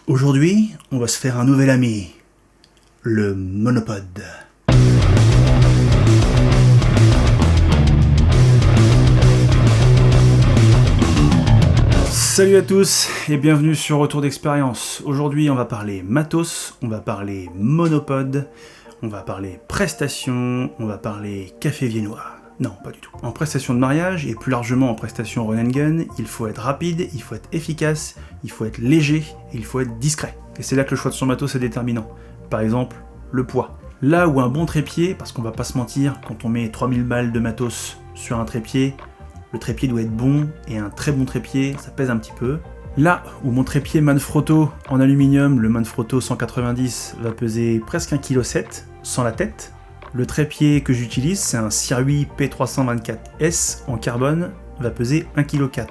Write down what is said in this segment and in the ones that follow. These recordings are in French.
Aujourd'hui, on va se faire un nouvel ami, le monopode. Salut à tous et bienvenue sur Retour d'expérience. Aujourd'hui, on va parler matos, on va parler monopode, on va parler prestations, on va parler café viennois. Non, pas du tout. En prestation de mariage, et plus largement en prestation run and gun, il faut être rapide, il faut être efficace, il faut être léger, et il faut être discret. Et c'est là que le choix de son matos est déterminant. Par exemple, le poids. Là où un bon trépied, parce qu'on va pas se mentir, quand on met 3000 balles de matos sur un trépied, le trépied doit être bon, et un très bon trépied, ça pèse un petit peu. Là où mon trépied Manfrotto en aluminium, le Manfrotto 190, va peser presque 1,7 kg, sans la tête, le trépied que j'utilise, c'est un Sirui P324S en carbone, va peser 1,4 kg.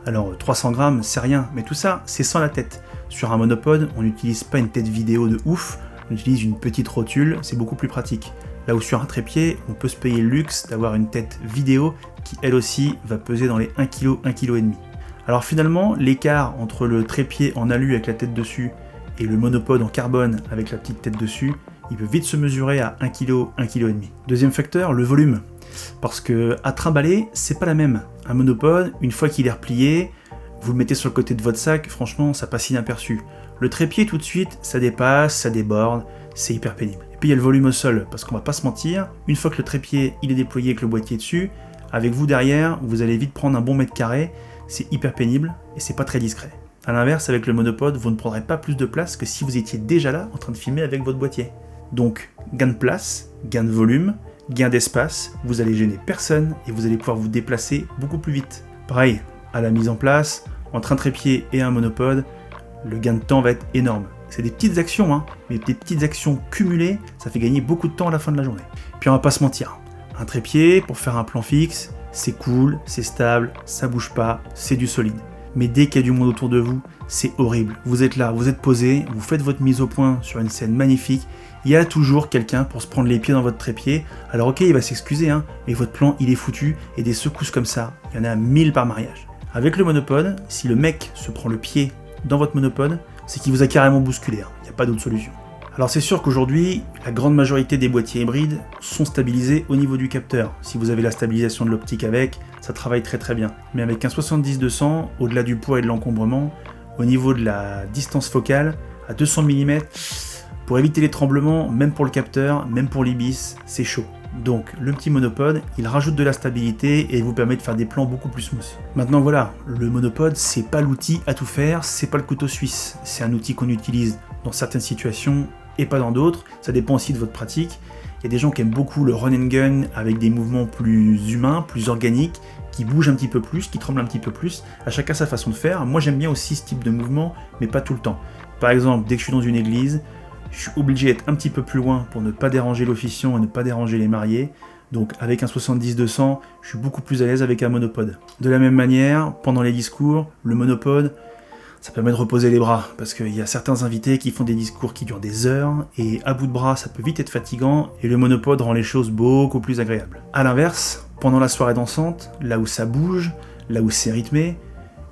Alors 300 grammes, c'est rien, mais tout ça, c'est sans la tête. Sur un monopode, on n'utilise pas une tête vidéo de ouf, on utilise une petite rotule, c'est beaucoup plus pratique. Là où sur un trépied, on peut se payer le luxe d'avoir une tête vidéo qui elle aussi va peser dans les 1 kg, 1,5 kg. Alors finalement, l'écart entre le trépied en alu avec la tête dessus et le monopode en carbone avec la petite tête dessus, il peut vite se mesurer à 1 kg, 1,5 kg. Deuxième facteur, le volume. Parce que à trimballer, c'est pas la même. Un monopode, une fois qu'il est replié, vous le mettez sur le côté de votre sac, franchement, ça passe inaperçu. Le trépied, tout de suite, ça dépasse, ça déborde, c'est hyper pénible. Et puis il y a le volume au sol, parce qu'on va pas se mentir, une fois que le trépied il est déployé avec le boîtier dessus, avec vous derrière, vous allez vite prendre un bon mètre carré, c'est hyper pénible et c'est pas très discret. A l'inverse, avec le monopode, vous ne prendrez pas plus de place que si vous étiez déjà là en train de filmer avec votre boîtier. Donc, gain de place, gain de volume, gain d'espace, vous allez gêner personne et vous allez pouvoir vous déplacer beaucoup plus vite. Pareil, à la mise en place, entre un trépied et un monopode, le gain de temps va être énorme. C'est des petites actions, mais des petites actions cumulées, ça fait gagner beaucoup de temps à la fin de la journée. Puis on va pas se mentir, un trépied, pour faire un plan fixe, c'est cool, c'est stable, ça bouge pas, c'est du solide. Mais dès qu'il y a du monde autour de vous, c'est horrible. Vous êtes là, vous êtes posé, vous faites votre mise au point sur une scène magnifique, il y a toujours quelqu'un pour se prendre les pieds dans votre trépied. Alors ok, il va s'excuser, mais votre plan il est foutu, et des secousses comme ça, il y en a 1000 par mariage. Avec le monopode, si le mec se prend le pied dans votre monopode, c'est qu'il vous a carrément bousculé, il n'y a pas d'autre solution. Alors c'est sûr qu'aujourd'hui, la grande majorité des boîtiers hybrides sont stabilisés au niveau du capteur. Si vous avez la stabilisation de l'optique avec, ça travaille très très bien. Mais avec un 70-200, au-delà du poids et de l'encombrement, au niveau de la distance focale, à 200 mm, pour éviter les tremblements, même pour le capteur, même pour l'IBIS, c'est chaud. Donc le petit monopode, il rajoute de la stabilité et vous permet de faire des plans beaucoup plus smooth. Maintenant voilà, le monopode, c'est pas l'outil à tout faire, c'est pas le couteau suisse. C'est un outil qu'on utilise dans certaines situations et pas dans d'autres, ça dépend aussi de votre pratique. Il y a des gens qui aiment beaucoup le run and gun avec des mouvements plus humains, plus organiques, qui bougent un petit peu plus, qui tremblent un petit peu plus. À chacun sa façon de faire. Moi j'aime bien aussi ce type de mouvement, mais pas tout le temps. Par exemple, dès que je suis dans une église, je suis obligé d'être un petit peu plus loin pour ne pas déranger l'officiant et ne pas déranger les mariés. Donc avec un 70-200, je suis beaucoup plus à l'aise avec un monopode. De la même manière, pendant les discours, le monopode, ça permet de reposer les bras, parce qu'il y a certains invités qui font des discours qui durent des heures, et à bout de bras, ça peut vite être fatigant, et le monopode rend les choses beaucoup plus agréables. A l'inverse, pendant la soirée dansante, là où ça bouge, là où c'est rythmé,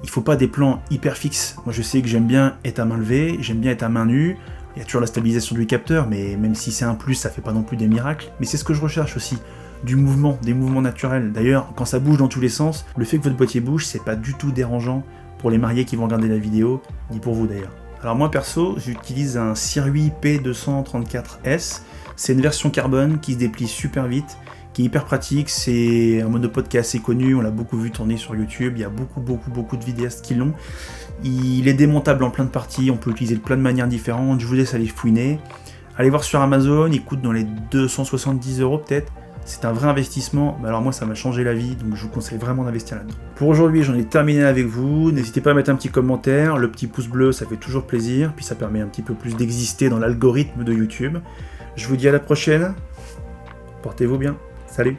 il faut pas des plans hyper fixes. Moi je sais que j'aime bien être à main levée, j'aime bien être à main nue, il y a toujours la stabilisation du capteur, mais même si c'est un plus, ça fait pas non plus des miracles, mais c'est ce que je recherche aussi. Du mouvement, des mouvements naturels. D'ailleurs, quand ça bouge dans tous les sens, le fait que votre boîtier bouge, c'est pas du tout dérangeant pour les mariés qui vont regarder la vidéo, ni pour vous d'ailleurs. Alors moi perso, j'utilise un Sirui P234S, c'est une version carbone qui se déplie super vite, qui est hyper pratique, c'est un monopode qui est assez connu, on l'a beaucoup vu tourner sur YouTube, il y a beaucoup de vidéastes qui l'ont. Il est démontable en plein de parties, on peut l'utiliser de plein de manières différentes, je vous laisse aller fouiner. Allez voir sur Amazon, il coûte dans les 270 € peut-être. C'est un vrai investissement, mais alors moi ça m'a changé la vie, donc je vous conseille vraiment d'investir là-dedans. Pour aujourd'hui, j'en ai terminé avec vous, n'hésitez pas à mettre un petit commentaire, le petit pouce bleu ça fait toujours plaisir, puis ça permet un petit peu plus d'exister dans l'algorithme de YouTube. Je vous dis à la prochaine, portez-vous bien, salut.